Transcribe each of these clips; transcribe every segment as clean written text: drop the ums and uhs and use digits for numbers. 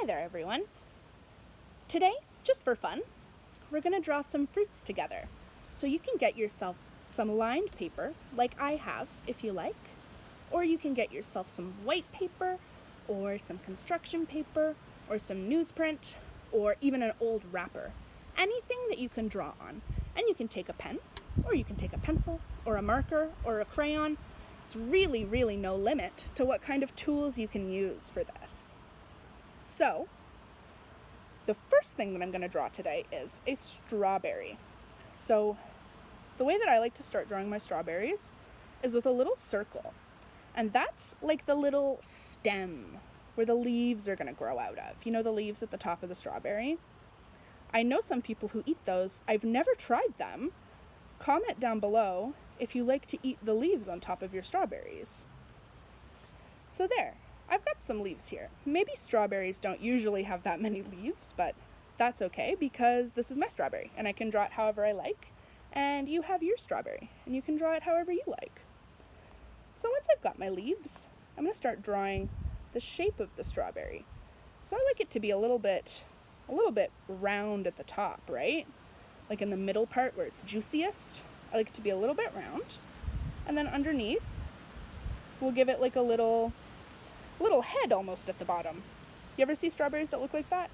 Hi there, everyone. Today, just for fun, we're going to draw some fruits together. So you can get yourself some lined paper, like I have, if you like, or you can get yourself some white paper, or some construction paper, or some newsprint, or even an old wrapper. Anything that you can draw on. And you can take a pen, or you can take a pencil, or a marker, or a crayon. It's really, really no limit to what kind of tools you can use for this. So, the first thing that I'm going to draw today is a strawberry. So, the way that I like to start drawing my strawberries is with a little circle. And that's like the little stem where the leaves are going to grow out of. You know, the leaves at the top of the strawberry? I know some people who eat those. I've never tried them. Comment down below if you like to eat the leaves on top of your strawberries. So there, I've got some leaves here. Maybe strawberries don't usually have that many leaves, but that's okay because this is my strawberry and I can draw it however I like. And you have your strawberry and you can draw it however you like. So once I've got my leaves, I'm going to start drawing the shape of the strawberry. So I like it to be a little bit round at the top, right? Like in the middle part where it's juiciest, I like it to be a little bit round. And then underneath, we'll give it like a little head almost at the bottom. You ever see strawberries that look like that?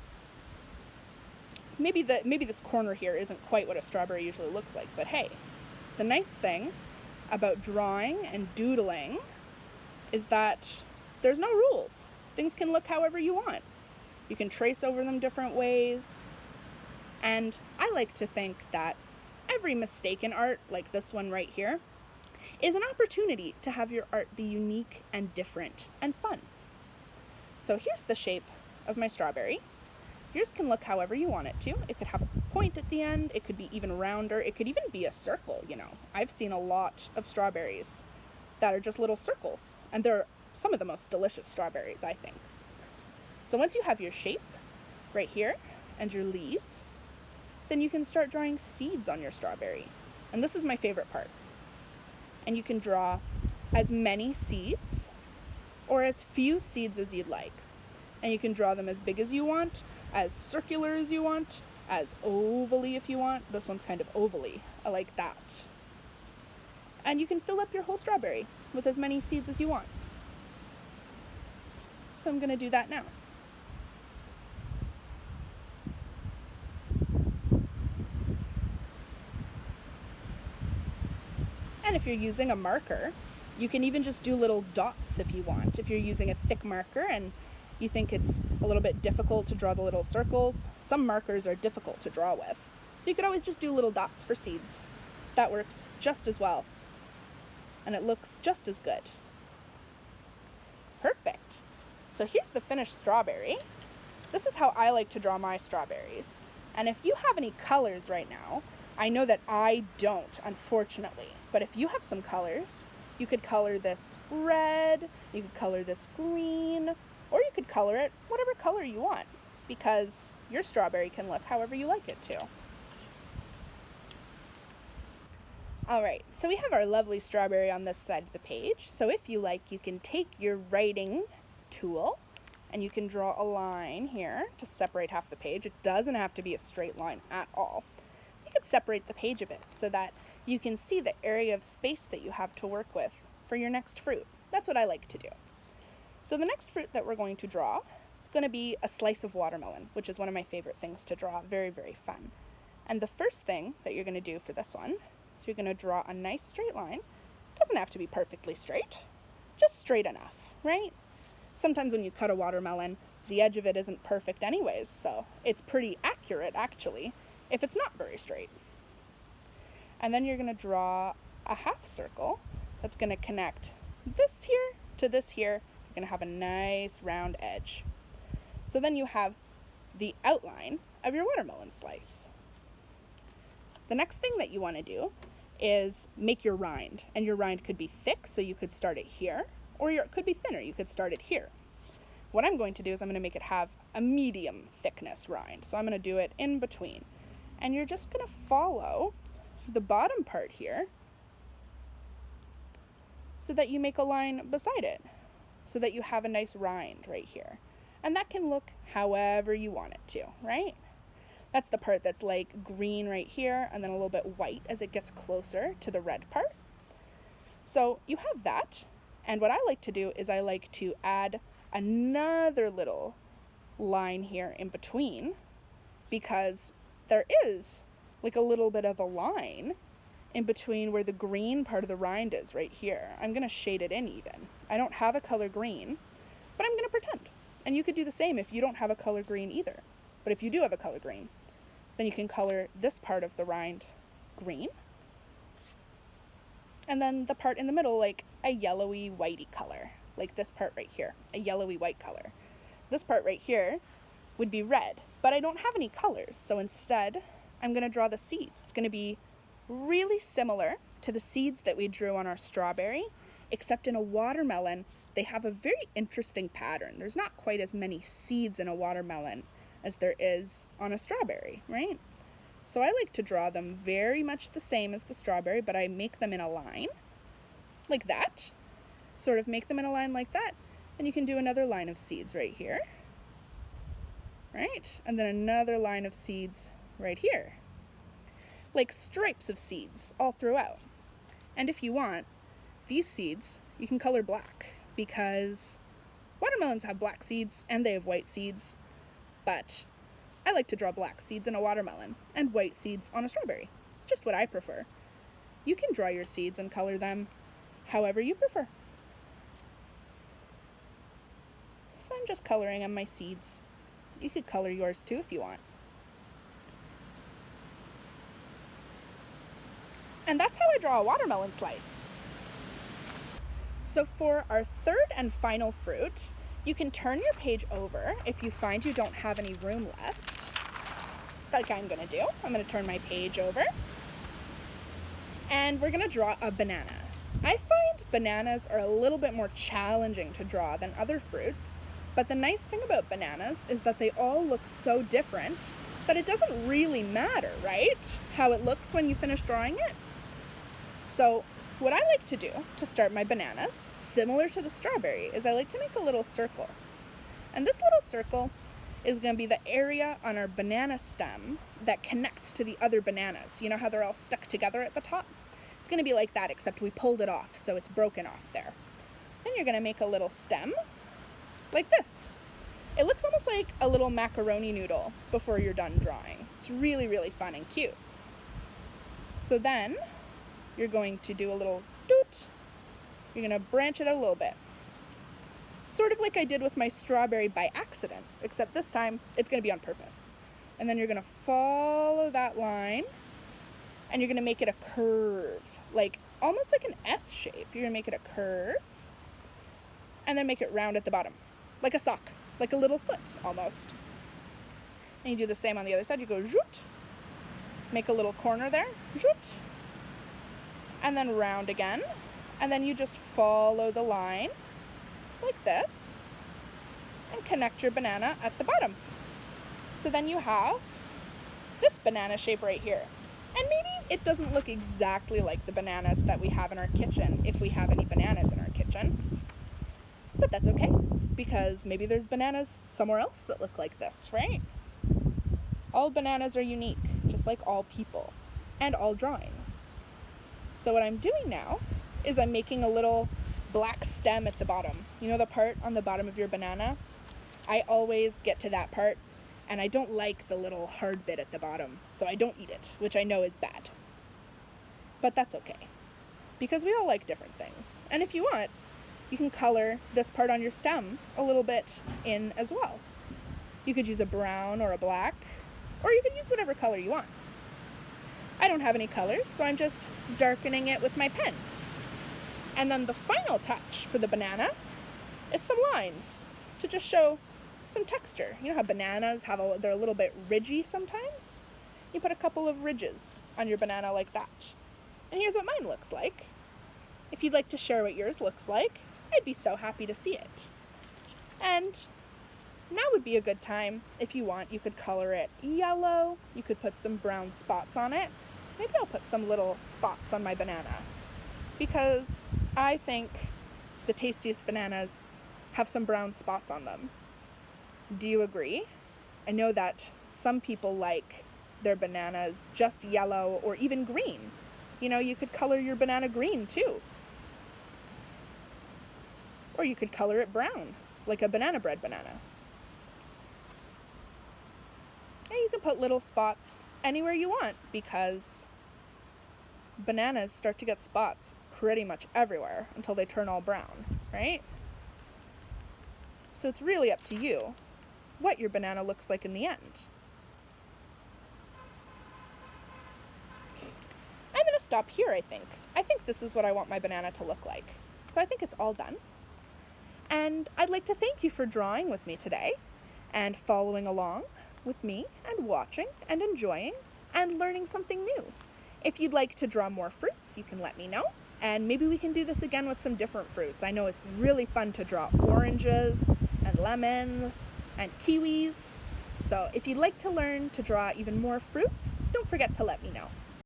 Maybe this corner here isn't quite what a strawberry usually looks like, but hey, the nice thing about drawing and doodling is that there's no rules. Things can look however you want. You can trace over them different ways. And I like to think that every mistake in art, like this one right here, is an opportunity to have your art be unique and different and fun. So here's the shape of my strawberry. Yours can look however you want it to. It could have a point at the end. It could be even rounder. It could even be a circle, you know. I've seen a lot of strawberries that are just little circles. And they're some of the most delicious strawberries, I think. So once you have your shape right here and your leaves, then you can start drawing seeds on your strawberry. And this is my favorite part. And you can draw as many seeds or as few seeds as you'd like. And you can draw them as big as you want, as circular as you want, as ovally if you want. This one's kind of ovally. I like that. And you can fill up your whole strawberry with as many seeds as you want. So I'm going to do that now. And if you're using a marker, you can even just do little dots if you want. If you're using a thick marker and you think it's a little bit difficult to draw the little circles, some markers are difficult to draw with. So you could always just do little dots for seeds. That works just as well. And it looks just as good. Perfect. So here's the finished strawberry. This is how I like to draw my strawberries. And if you have any colors right now, I know that I don't, unfortunately. But if you have some colors, you could color this red, you could color this green, or you could color it whatever color you want, because your strawberry can look however you like it to. All right, so we have our lovely strawberry on this side of the page. So if you like, you can take your writing tool and you can draw a line here to separate half the page. It doesn't have to be a straight line at all. You can separate the page a bit so that you can see the area of space that you have to work with for your next fruit. That's what I like to do. So the next fruit that we're going to draw is going to be a slice of watermelon, which is one of my favorite things to draw. Very, very fun. And the first thing that you're going to do for this one is you're going to draw a nice straight line. It doesn't have to be perfectly straight, just straight enough, right? Sometimes when you cut a watermelon, the edge of it isn't perfect anyways, so it's pretty accurate, actually, if it's not very straight. And then you're going to draw a half circle that's going to connect this here to this here. You're going to have a nice round edge. So then you have the outline of your watermelon slice. The next thing that you want to do is make your rind. And your rind could be thick, so you could start it here, or it could be thinner. You could start it here. What I'm going to do is I'm going to make it have a medium thickness rind. So I'm going to do it in between. And you're just going to follow the bottom part here so that you make a line beside it, so that you have a nice rind right here. And that can look however you want it to, right? That's the part that's like green right here and then a little bit white as it gets closer to the red part. So you have that. And what I like to do is I like to add another little line here in between, because there is like a little bit of a line in between where the green part of the rind is right here. I'm going to shade it in even. I don't have a color green, but I'm going to pretend. And you could do the same if you don't have a color green either. But if you do have a color green, then you can color this part of the rind green. And then the part in the middle like a yellowy whitey color, like this part right here, a yellowy white color. This part right here would be red, but I don't have any colors. So instead, I'm going to draw the seeds. It's going to be really similar to the seeds that we drew on our strawberry, except in a watermelon, they have a very interesting pattern. There's not quite as many seeds in a watermelon as there is on a strawberry, right? So I like to draw them very much the same as the strawberry, but I make them in a line like that. Sort of make them in a line like that. And you can do another line of seeds right here, right? And then another line of seeds right here. Like stripes of seeds all throughout. And if you want, these seeds, you can color black, because watermelons have black seeds and they have white seeds, but I like to draw black seeds in a watermelon and white seeds on a strawberry. It's just what I prefer. You can draw your seeds and color them however you prefer. So I'm just coloring on my seeds. You could color yours too if you want. And that's how I draw a watermelon slice. So for our third and final fruit, you can turn your page over if you find you don't have any room left, like I'm going to do. I'm going to turn my page over, and we're going to draw a banana. I find bananas are a little bit more challenging to draw than other fruits, but the nice thing about bananas is that they all look so different that it doesn't really matter, right? How it looks when you finish drawing it. So what I like to do to start my bananas, similar to the strawberry, is I like to make a little circle. And this little circle is going to be the area on our banana stem that connects to the other bananas. You know how they're all stuck together at the top? It's going to be like that, except we pulled it off, so it's broken off there. Then you're going to make a little stem like this. It looks almost like a little macaroni noodle before you're done drawing. It's really, really fun and cute. So then you're going to do a little doot. You're going to branch it out a little bit. Sort of like I did with my strawberry by accident, except this time it's going to be on purpose. And then you're going to follow that line, and you're going to make it a curve, like almost like an S shape. You're going to make it a curve, and then make it round at the bottom, like a sock, like a little foot almost. And you do the same on the other side. You go zoot, make a little corner there, zoot, and then round again, and then you just follow the line like this and connect your banana at the bottom. So then you have this banana shape right here. And maybe it doesn't look exactly like the bananas that we have in our kitchen, if we have any bananas in our kitchen, but that's okay, because maybe there's bananas somewhere else that look like this, right? All bananas are unique, just like all people and all drawings. So what I'm doing now is I'm making a little black stem at the bottom. You know the part on the bottom of your banana? I always get to that part, and I don't like the little hard bit at the bottom, so I don't eat it, which I know is bad. But that's okay, because we all like different things. And if you want, you can color this part on your stem a little bit in as well. You could use a brown or a black, or you could use whatever color you want. I don't have any colors, so I'm just darkening it with my pen. And then the final touch for the banana is some lines to just show some texture. You know how bananas they're a little bit ridgy sometimes? You put a couple of ridges on your banana like that. And here's what mine looks like. If you'd like to share what yours looks like, I'd be so happy to see it. And now would be a good time. If you want, you could color it yellow. You could put some brown spots on it. Maybe I'll put some little spots on my banana, because I think the tastiest bananas have some brown spots on them. Do you agree? I know that some people like their bananas just yellow or even green. You could color your banana green too. Or you could color it brown, like a banana bread banana. And you can put little spots anywhere you want because bananas start to get spots pretty much everywhere until they turn all brown, right? So it's really up to you what your banana looks like in the end. I'm going to stop here, I think. I think this is what I want my banana to look like. So I think it's all done. And I'd like to thank you for drawing with me today and following along with me and watching and enjoying and learning something new. If you'd like to draw more fruits, you can let me know. And maybe we can do this again with some different fruits. I know it's really fun to draw oranges and lemons and kiwis. So if you'd like to learn to draw even more fruits, don't forget to let me know.